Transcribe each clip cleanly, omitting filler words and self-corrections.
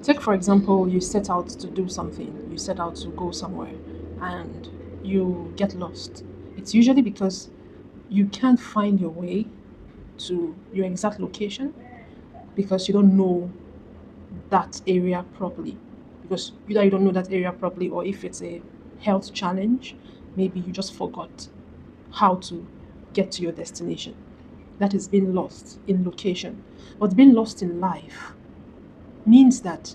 Take, for example, you set out to do something, you set out to go somewhere, and you get lost. It's usually because you can't find your way to your exact location because you don't know that area properly. Because either you don't know that area properly, or if it's a health challenge, maybe you just forgot how to get to your destination. That is being lost in location. But being lost in life means that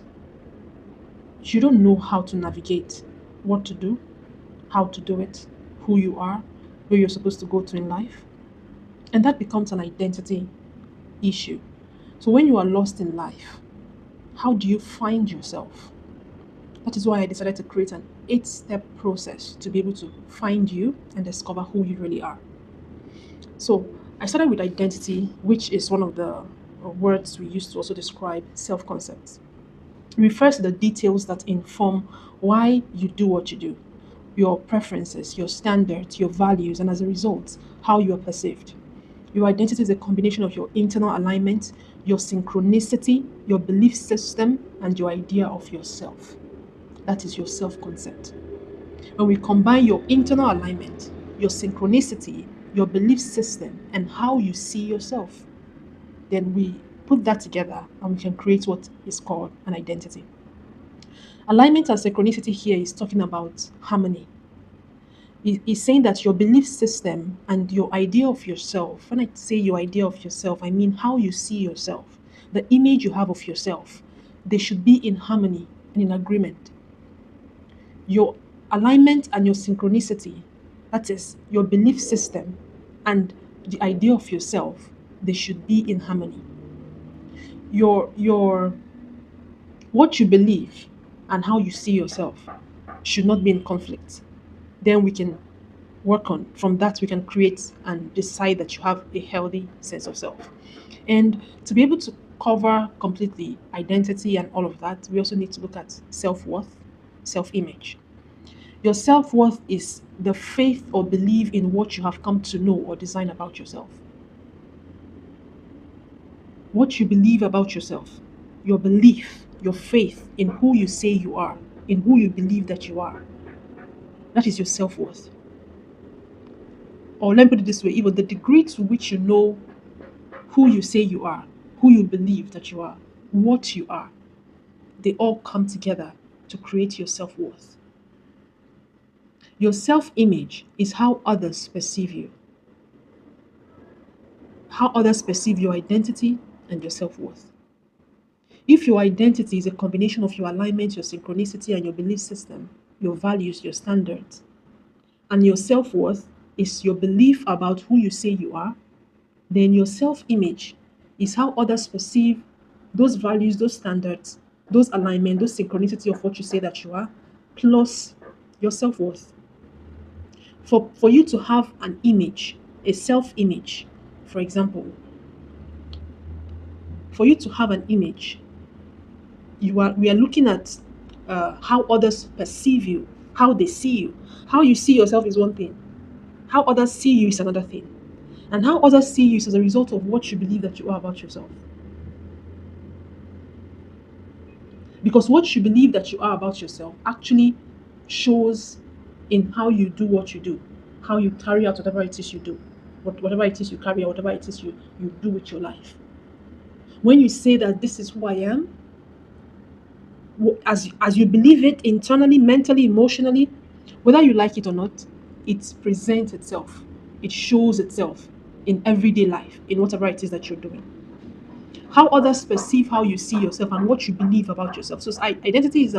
you don't know how to navigate what to do, how to do it, who you are, where you're supposed to go to in life. And that becomes an identity issue. So when you are lost in life, how do you find yourself? That is why I decided to create an 8-step process to be able to find you and discover who you really are. So I started with identity, which is one of the words we use to also describe self concepts. It refers to the details that inform why you do what you do, your preferences, your standards, your values, and as a result, how you are perceived. Your identity is a combination of your internal alignment, your synchronicity, your belief system, and your idea of yourself. That is your self concept. When we combine your internal alignment, your synchronicity, your belief system, and how you see yourself, then we put that together and we can create what is called an identity. Alignment and synchronicity here is talking about harmony. It's saying that your belief system and your idea of yourself, when I say your idea of yourself, I mean how you see yourself, the image you have of yourself, they should be in harmony and in agreement. Your alignment and your synchronicity, that is your belief system and the idea of yourself, they should be in harmony. Your what you believe and how you see yourself should not be in conflict. Then we can work on from that we can create and decide that you have a healthy sense of self. And to be able to cover completely identity and all of that, we also need to look at self-worth, self-image. Your self-worth is the faith or belief in what you have come to know or design about yourself. What you believe about yourself, your belief, your faith in who you say you are, in who you believe that you are. That is your self-worth. Or let me put it this way, even the degree to which you know who you say you are, who you believe that you are, what you are, they all come together to create your self worth. Your self image is how others perceive you, how others perceive your identity and your self worth. If your identity is a combination of your alignment, your synchronicity, and your belief system, your values, your standards, and your self worth is your belief about who you say you are, then your self image is how others perceive those values, those standards, those alignment, those synchronicity of what you say that you are, plus your self worth. For you to have an image, a self image, for example, for you to have an image, we are looking at how others perceive you, how they see you. How you see yourself is one thing, how others see you is another thing. And how others see you is as a result of what you believe that you are about yourself. Because what you believe that you are about yourself actually shows in how you do what you do, how you carry out whatever it is you do, whatever it is you carry out, whatever it is you do with your life. When you say that this is who I am, as you believe it internally, mentally, emotionally, whether you like it or not, it presents itself. It shows itself in everyday life, in whatever it is that you're doing. How others perceive how you see yourself and what you believe about yourself. So identity is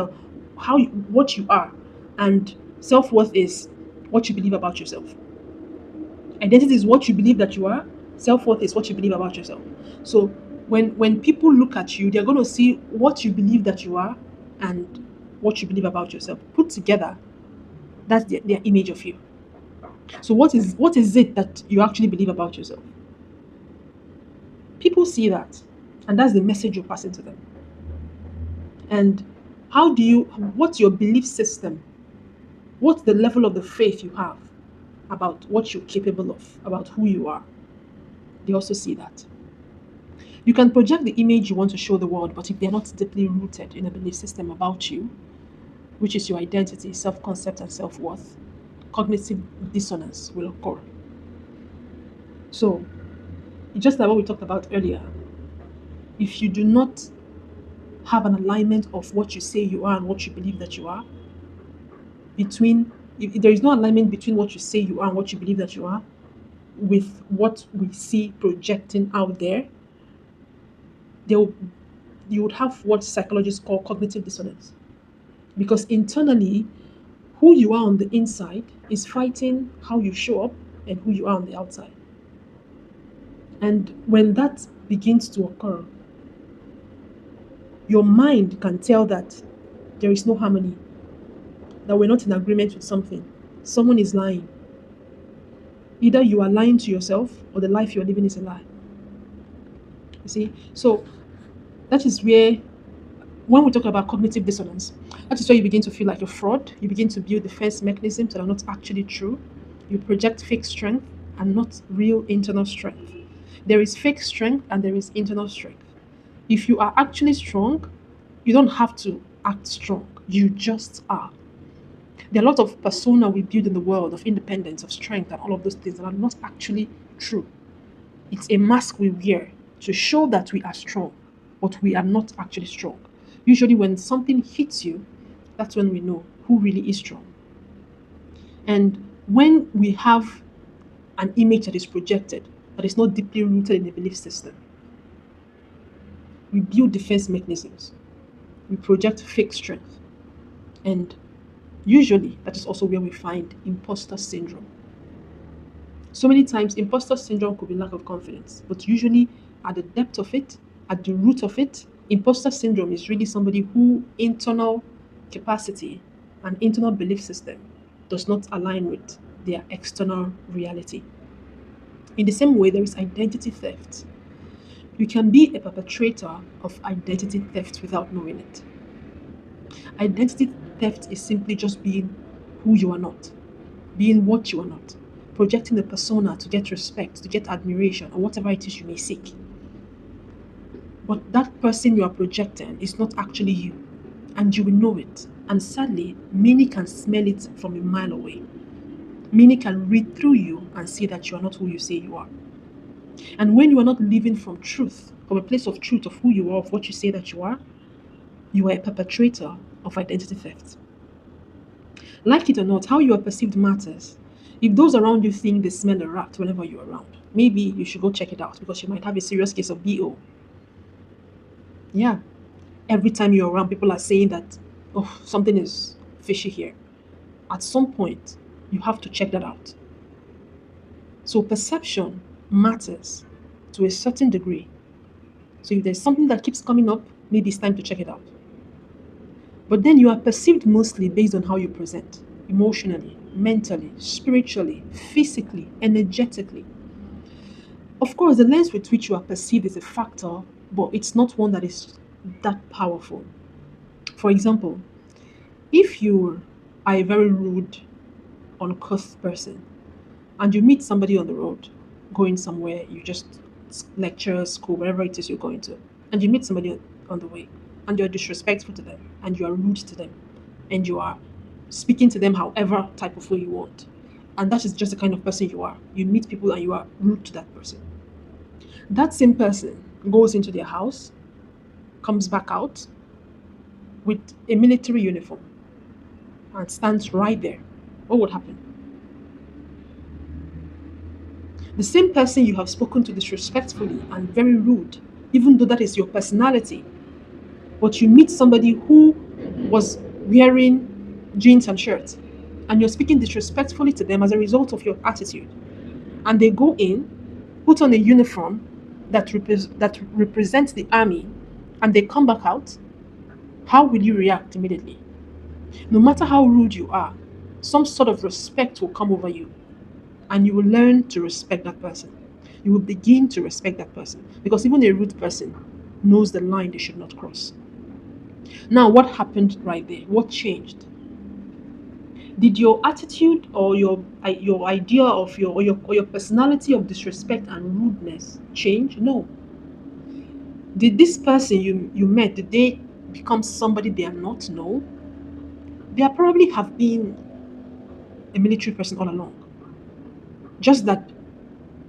what you are, and self-worth is what you believe about yourself. Identity is what you believe that you are. Self-worth is what you believe about yourself. So when people look at you, they're going to see what you believe that you are and what you believe about yourself put together. That's their image of you. So what is it that you actually believe about yourself? People see that, and that's the message you're passing to them. And what's your belief system? What's the level of the faith you have about what you're capable of, about who you are? They also see that. You can project the image you want to show the world, but if they're not deeply rooted in a belief system about you, which is your identity, self concept, and self worth, cognitive dissonance will occur. So, just like what we talked about earlier, if you do not have an alignment of what you say you are and what you believe that you are, between if there is no alignment between what you say you are and what you believe that you are with what we see projecting out there, there will, you would have what psychologists call cognitive dissonance. Because internally, who you are on the inside is fighting how you show up and who you are on the outside. And when that begins to occur, your mind can tell that there is no harmony, that we're not in agreement with something. Someone is lying. Either you are lying to yourself or the life you're living is a lie. You see? So that is where, when we talk about cognitive dissonance, that is where you begin to feel like a fraud. You begin to build defense mechanisms that are not actually true. You project fake strength and not real internal strength. There is fake strength and there is internal strength. If you are actually strong, you don't have to act strong. You just are. There are a lot of persona we build in the world of independence, of strength, and all of those things that are not actually true. It's a mask we wear to show that we are strong, but we are not actually strong. Usually, when something hits you, that's when we know who really is strong. And when we have an image that is projected, that is not deeply rooted in a belief system, we build defense mechanisms, we project fake strength, and usually that is also where we find imposter syndrome. So many times, imposter syndrome could be lack of confidence, but usually at the depth of it, at the root of it, imposter syndrome is really somebody who internal capacity and internal belief system does not align with their external reality. In the same way, there is identity theft. You can be a perpetrator of identity theft without knowing it. Identity theft is simply just being who you are not, being what you are not, projecting a persona to get respect, to get admiration, or whatever it is you may seek. But that person you are projecting is not actually you, and you will know it. And sadly, many can smell it from a mile away. Many can read through you and see that you are not who you say you are. And when you are not living from truth, from a place of truth of who you are, of what you say that you are a perpetrator of identity theft. Like it or not, how you are perceived matters. If those around you think they smell a rat whenever you're around, maybe you should go check it out because you might have a serious case of BO. Yeah. Every time you're around, people are saying that, oh, something is fishy here. At some point, you have to check that out. So perception matters to a certain degree. So if there's something that keeps coming up, maybe it's time to check it out. But then you are perceived mostly based on how you present, emotionally, mentally, spiritually, physically, energetically. Of course, the lens with which you are perceived is a factor, but it's not one that is that powerful. For example, if you are a very rude, uncouth person and you meet somebody on the road going somewhere, you just lecture, school, wherever it is you're going to, and you meet somebody on the way and you're disrespectful to them and you are rude to them and you are speaking to them however type of way you want, and that is just the kind of person you are. You meet people and you are rude to that person. That same person goes into their house, comes back out with a military uniform and stands right there. What would happen? The same person you have spoken to disrespectfully and very rude, even though that is your personality, but you meet somebody who was wearing jeans and shirts and you're speaking disrespectfully to them as a result of your attitude, and they go in, put on a uniform that represents the army, and they come back out, how will you react immediately? No matter how rude you are, some sort of respect will come over you, and you will learn to respect that person. You will begin to respect that person because even a rude person knows the line they should not cross. Now, what happened right there? What changed? Did your attitude or your idea of your personality of disrespect and rudeness change? No. Did this person you met, did they become somebody they are not? No. They are probably have been a military person all along. Just that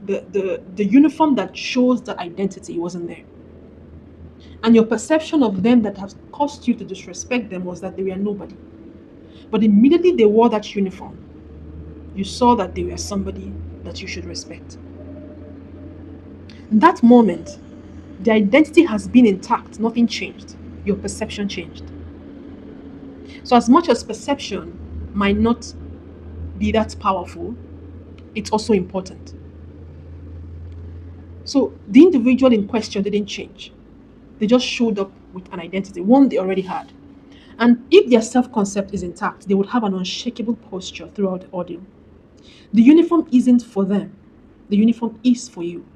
the uniform that shows the identity wasn't there. And your perception of them that has caused you to disrespect them was that they were nobody. But immediately they wore that uniform, you saw that they were somebody that you should respect. In that moment, the identity has been intact, nothing changed. Your perception changed. So, as much as perception might not be that powerful, it's also important. So, the individual in question didn't change, they just showed up with an identity, one they already had. And if their self concept is intact, they would have an unshakable posture throughout the ordeal. The uniform isn't for them, the uniform is for you.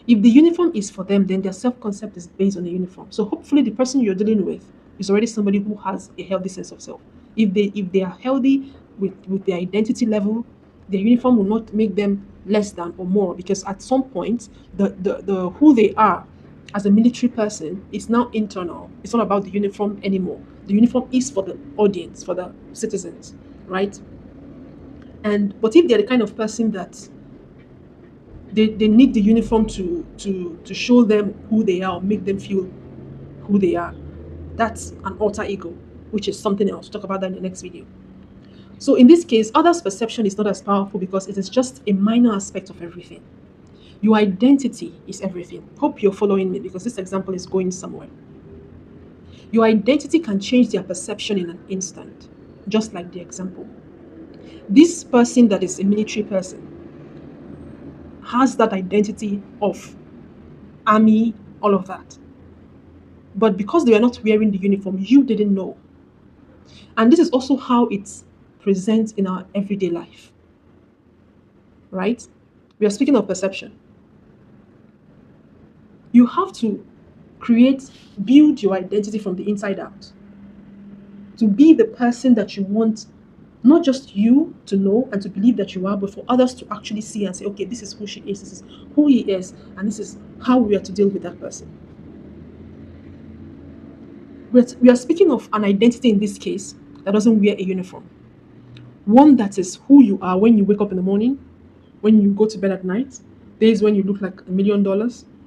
If the uniform is for them, then their self concept is based on the uniform. So hopefully, the person you're dealing with is already somebody who has a healthy sense of self. If they are healthy with their identity level, their uniform will not make them less than or more, because at some point the who they are as a military person is now internal. It's not about the uniform anymore. The uniform is for the audience, for the citizens, right? And but if they're the kind of person that they need the uniform to show them who they are or make them feel who they are, that's an alter ego, which is something else. We'll talk about that in the next video. So in this case, others' perception is not as powerful because it is just a minor aspect of everything. Your identity is everything. Hope you're following me, because this example is going somewhere. Your identity can change their perception in an instant, just like the example. This person that is a military person has that identity of army, all of that. But because they were not wearing the uniform, you didn't know. And this is also how it presents in our everyday life, right? We are speaking of perception. You have to build your identity from the inside out to be the person that you want, not just you to know and to believe that you are, but for others to actually see and say, okay, this is who she is, this is who he is, and this is how we are to deal with that person. We are speaking of an identity in this case that doesn't wear a uniform. One that is who you are when you wake up in the morning, when you go to bed at night, days when you look like $1 million,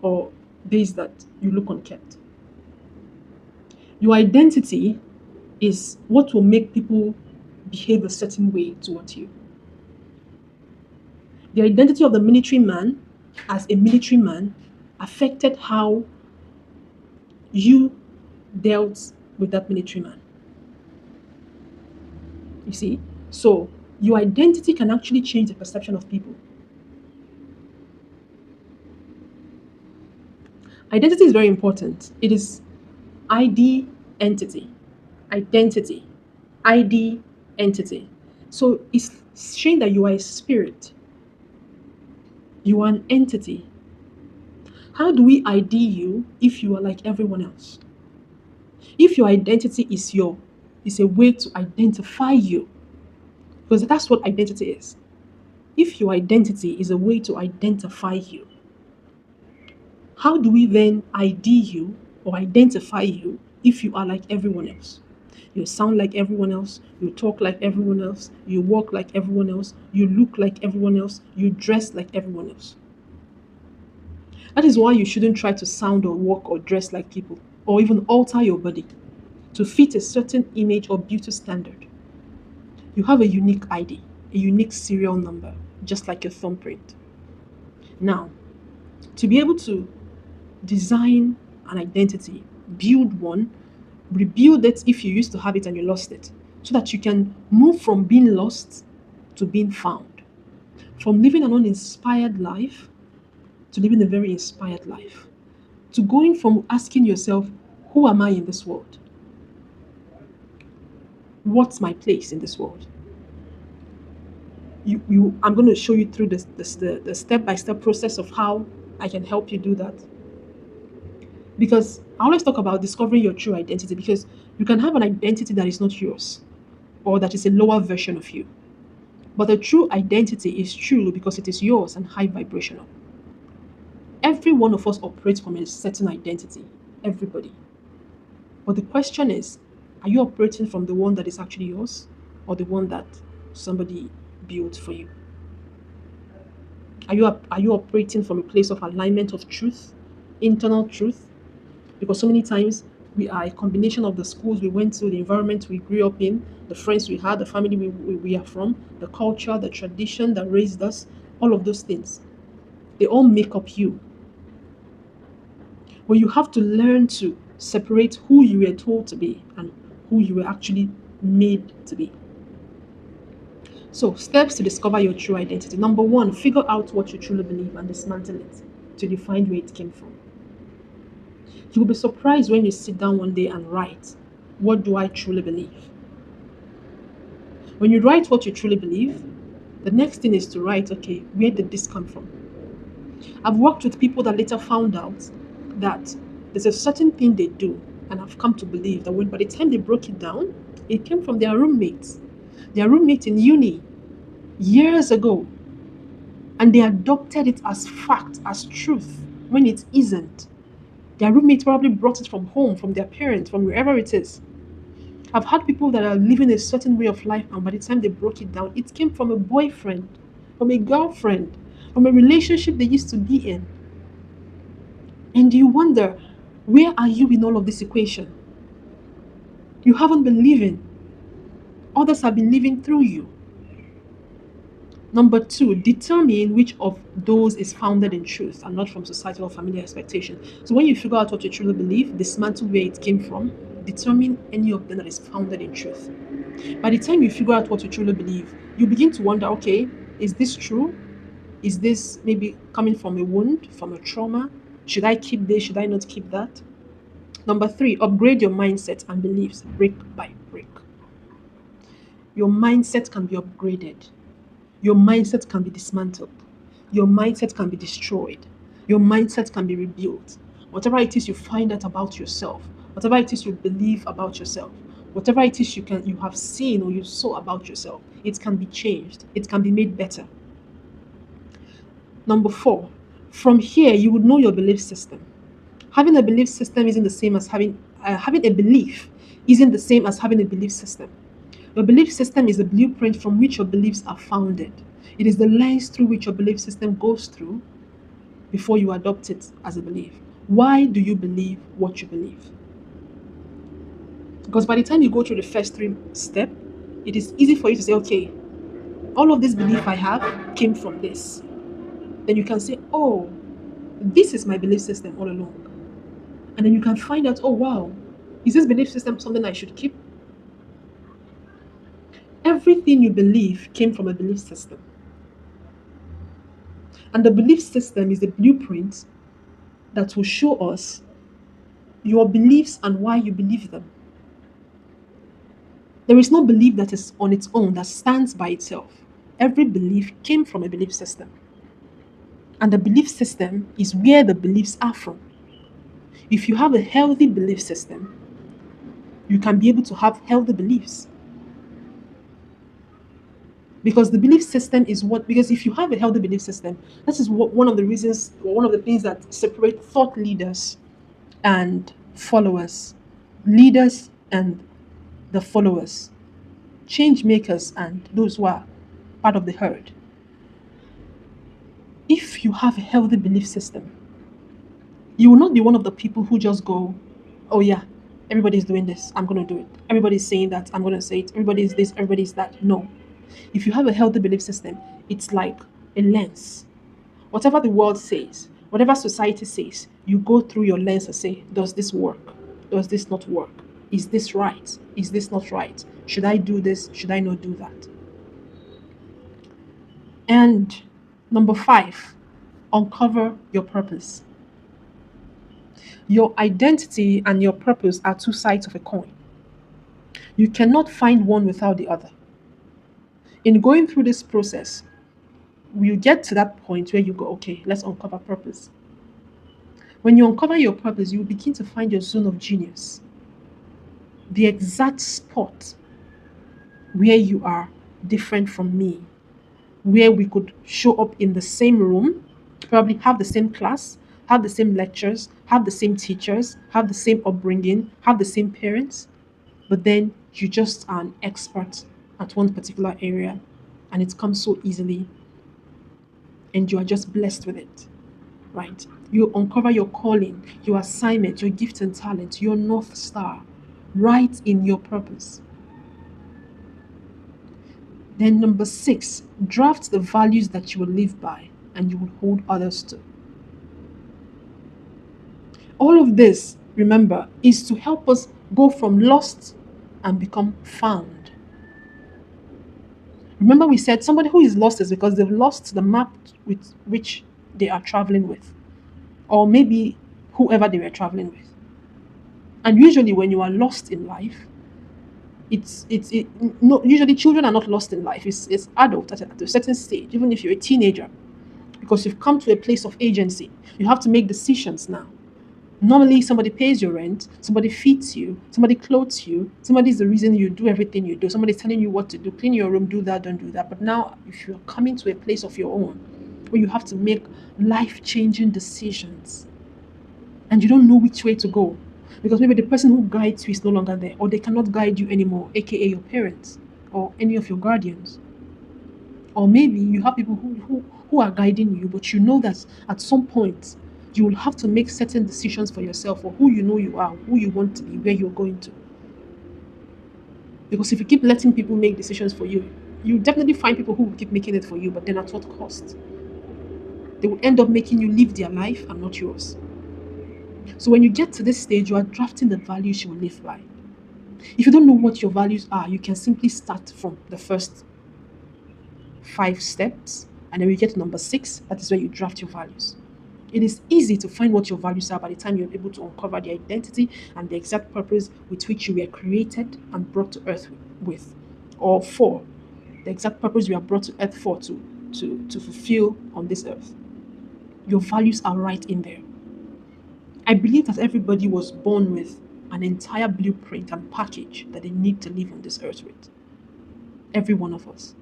or days that you look unkempt. Your identity is what will make people behave a certain way towards you. The identity of the military man as a military man affected how you dealt with that military man. You see? So, your identity can actually change the perception of people. Identity is very important. It is ID entity, identity, ID entity. So, it's saying that you are a spirit, you are an entity. How do we ID you if you are like everyone else? If your identity is a way to identify you, because that's what identity is. If your identity is a way to identify you, how do we then ID you or identify you if you are like everyone else? You sound like everyone else, you talk like everyone else, you walk like everyone else, you look like everyone else, you dress like everyone else. That is why you shouldn't try to sound or walk or dress like people, or even alter your body to fit a certain image or beauty standard. You have a unique ID, a unique serial number, just like your thumbprint. Now, to be able to design an identity, build one, rebuild it if you used to have it and you lost it, so that you can move from being lost to being found, from living an uninspired life to living a very inspired life, to going from asking yourself, who am I in this world? What's my place in this world? I'm going to show you through the step-by-step process of how I can help you do that. Because I always talk about discovering your true identity, because you can have an identity that is not yours or that is a lower version of you. But the true identity is true because it is yours and high vibrational. Every one of us operates from a certain identity. everybody. But the question is, are you operating from the one that is actually yours or the one that somebody built for you? Are you operating from a place of alignment of truth, internal truth? Because so many times we are a combination of the schools we went to, the environment we grew up in, the friends we had, the family we are from, the culture, the tradition that raised us, all of those things. They all make up you. But you have to learn to separate who you were told to be and who you were actually made to be. So, steps to discover your true identity. Number one, figure out what you truly believe and dismantle it to define where it came from. You will be surprised when you sit down one day and write, what do I truly believe? When you write what you truly believe, the next thing is to write, okay, where did this come from? I've worked with people that later found out that there's a certain thing they do, and I've come to believe that when by the time they broke it down, it came from their roommates. Their roommate in uni years ago, and they adopted it as fact, as truth, when it isn't. Their roommate probably brought it from home, from their parents, from wherever it is. I've had people that are living a certain way of life, and by the time they broke it down, it came from a boyfriend, from a girlfriend, from a relationship they used to be in. And you wonder, where are you in all of this equation? You haven't been living, others have been living through you. Number two, determine which of those is founded in truth and not from societal or family expectation. So when you figure out what you truly believe, dismantle where it came from, determine any of them that is founded in truth. By the time you figure out what you truly believe, you begin to wonder, okay, is this true? Is this maybe coming from a wound, from a trauma? Should I keep this? Should I not keep that? Number three, upgrade your mindset and beliefs brick by brick. Your mindset can be upgraded. Your mindset can be dismantled. Your mindset can be destroyed. Your mindset can be rebuilt. Whatever it is you find out about yourself, whatever it is you believe about yourself, whatever it is you have seen or you saw about yourself, it can be changed. It can be made better. Number four, from here you would know your belief system. Having a belief system isn't the same as having a belief isn't the same as having a belief system. Your belief system is the blueprint from which your beliefs are founded. It is the lens through which your belief system goes through before you adopt it as a belief. Why do you believe what you believe? Because by the time you go through the first three steps, it is easy for you to say, okay, all of this belief I have came from this. Then you can say, oh, this is my belief system all along. And then you can find out, oh wow, is this belief system something I should keep? Everything you believe came from a belief system. And the belief system is the blueprint that will show us your beliefs and why you believe them. There is no belief that is on its own, that stands by itself. Every belief came from a belief system. And the belief system is where the beliefs are from. If you have a healthy belief system, you can be able to have healthy beliefs. Because the belief system is because if you have a healthy belief system, that is one of the reasons, or one of the things that separate thought leaders and followers, leaders and the followers, change makers and those who are part of the herd. If you have a healthy belief system, you will not be one of the people who just go, oh yeah, everybody's doing this, I'm going to do it. Everybody's saying that, I'm going to say it. Everybody's this, everybody's that. No. If you have a healthy belief system, it's like a lens. Whatever the world says, whatever society says, you go through your lens and say, does this work? Does this not work? Is this right? Is this not right? Should I do this? Should I not do that? And number five, uncover your purpose. Your identity and your purpose are two sides of a coin. You cannot find one without the other. In going through this process, you get to that point where you go, okay, let's uncover purpose. When you uncover your purpose, you will begin to find your zone of genius, the exact spot where you are different from me, where we could show up in the same room, probably have the same class, have the same lectures, have the same teachers, have the same upbringing, have the same parents, but then you just are an expert at one particular area and it comes so easily and you are just blessed with it, right? You uncover your calling, your assignment, your gift and talent, your North Star, right in your purpose. Then, number six, draft the values that you will live by and you will hold others to. All of this, remember, is to help us go from lost and become found. Remember, we said somebody who is lost is because they've lost the map with which they are traveling with, or maybe whoever they were traveling with. And usually, when you are lost in life, it no, usually children are not lost in life. It's adult at a certain stage, even if you're a teenager, because you've come to a place of agency. You have to make decisions now. Normally, somebody pays your rent, somebody feeds you, somebody clothes you, somebody is the reason you do everything you do, somebody's telling you what to do, clean your room, do that, don't do that. But now, if you're coming to a place of your own, where you have to make life changing decisions, and you don't know which way to go, because maybe the person who guides you is no longer there, or they cannot guide you anymore, aka your parents, or any of your guardians. Or maybe you have people who are guiding you, but you know that at some point you will have to make certain decisions for yourself or who you know you are, who you want to be, where you're going to. Because if you keep letting people make decisions for you, you definitely find people who will keep making it for you, but then at what cost? They will end up making you live their life and not yours. So when you get to this stage, you are drafting the values you will live by. If you don't know what your values are, you can simply start from the first 5 steps, and then we get to number 6. That is where you draft your values. It is easy to find what your values are by the time you're able to uncover the identity and the exact purpose with which you were created and brought to earth with, or for, the exact purpose you are brought to earth for, to fulfill on this earth. Your values are right in there. I believe that everybody was born with an entire blueprint and package that they need to live on this earth with. Every one of us.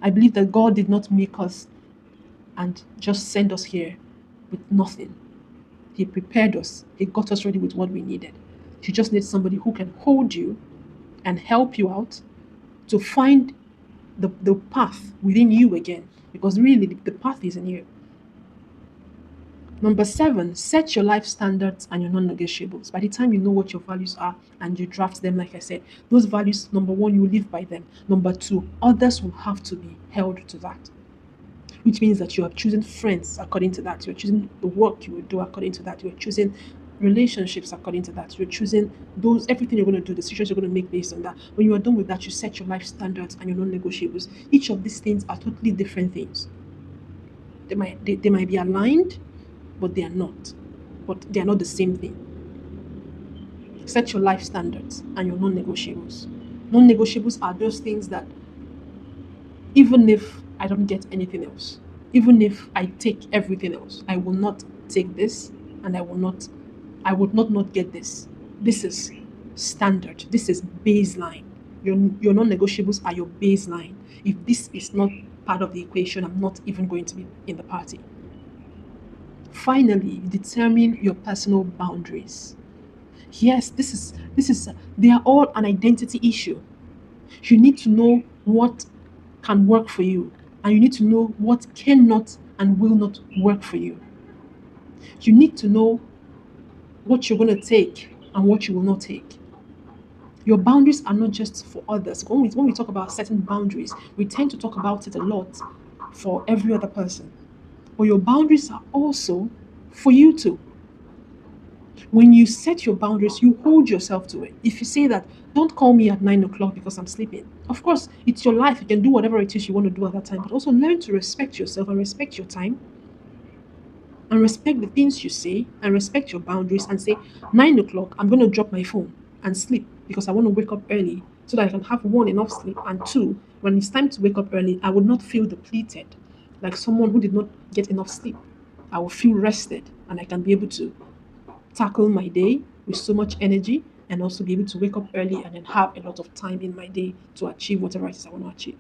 I believe that God did not make us and just send us here with nothing. He prepared us. He got us ready with what we needed. You just need somebody who can hold you and help you out to find the path within you again. Because really, the path is in you. Number 7, set your life standards and your non-negotiables. By the time you know what your values are and you draft them, like I said, those values, number 1, you live by them. Number 2, others will have to be held to that. Which means that you are choosing friends according to that. You're choosing the work you will do according to that. You're choosing relationships according to that. You're choosing everything you're going to do, decisions you're going to make based on that. When you are done with that, you set your life standards and your non-negotiables. Each of these things are totally different things. They might be aligned, but they are not. But they are not the same thing. Set your life standards and your non-negotiables. Non-negotiables are those things that even if I don't get anything else, even if I take everything else, I will not take this, and I would not get this. This is standard. This is baseline. Your non-negotiables are your baseline. If this is not part of the equation, I'm not even going to be in the party. Finally, determine your personal boundaries. Yes, they are all an identity issue. You need to know what can work for you, and you need to know what cannot and will not work for you. You need to know what you're going to take and what you will not take. Your boundaries are not just for others. When we talk about setting boundaries, we tend to talk about it a lot for every other person. But your boundaries are also for you too. When you set your boundaries, you hold yourself to it. If you say that, don't call me at 9 o'clock because I'm sleeping. Of course, it's your life. You can do whatever it is you want to do at that time, but also learn to respect yourself and respect your time and respect the things you say and respect your boundaries and say, 9 o'clock, I'm going to drop my phone and sleep because I want to wake up early so that I can have one, enough sleep, and two, when it's time to wake up early, I would not feel depleted like someone who did not get enough sleep. I will feel rested and I can be able to tackle my day with so much energy and also be able to wake up early and then have a lot of time in my day to achieve whatever it is I want to achieve.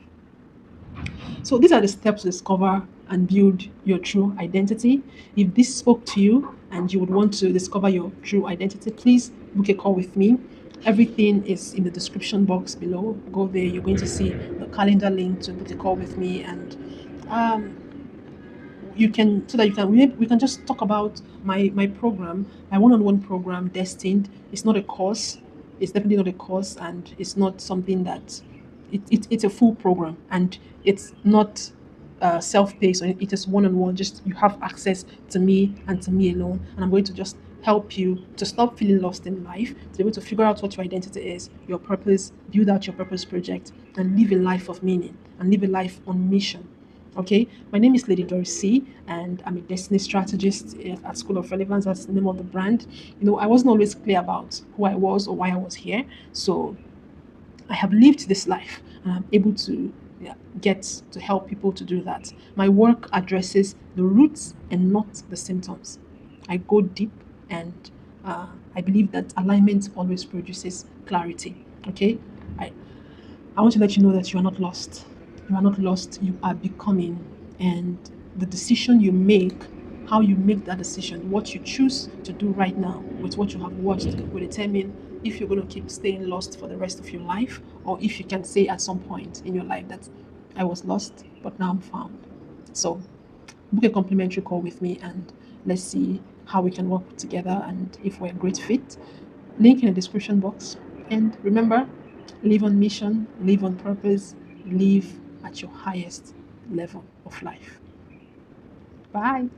So these are the steps to discover and build your true identity. If this spoke to you and you would want to discover your true identity, please book a call with me. Everything is in the description box below. Go there, you're going to see the calendar link to book a call with me, and um, you can, so that you can, we can just talk about my program, my one-on-one program, Destined. It's not a course. It's definitely not a course, and it's not something that it's a full program, and it's not self-paced. So it is one-on-one. Just you have access to me and to me alone, and I'm going to just help you to stop feeling lost in life, to be able to figure out what your identity is, your purpose, build out your purpose project, and live a life of meaning and live a life on mission. Okay, my name is Lady Doris C, and I'm a destiny strategist at School of Relevance. That's the name of the brand. I wasn't always clear about who I was or why I was here. So I have lived this life, and I'm able to, yeah, get to help people to do that. My work addresses the roots and not the symptoms. I go deep, and I believe that alignment always produces clarity. Okay, I, I want to let you know that you are not lost. You are not lost, you are becoming. And the decision you make, how you make that decision, what you choose to do right now with what you have watched, will determine if you're going to keep staying lost for the rest of your life, or if you can say at some point in your life that I was lost, but now I'm found. So book a complimentary call with me, and let's see how we can work together and if we're a great fit. Link in the description box. And remember, live on mission, live on purpose, live at your highest level of life. Bye.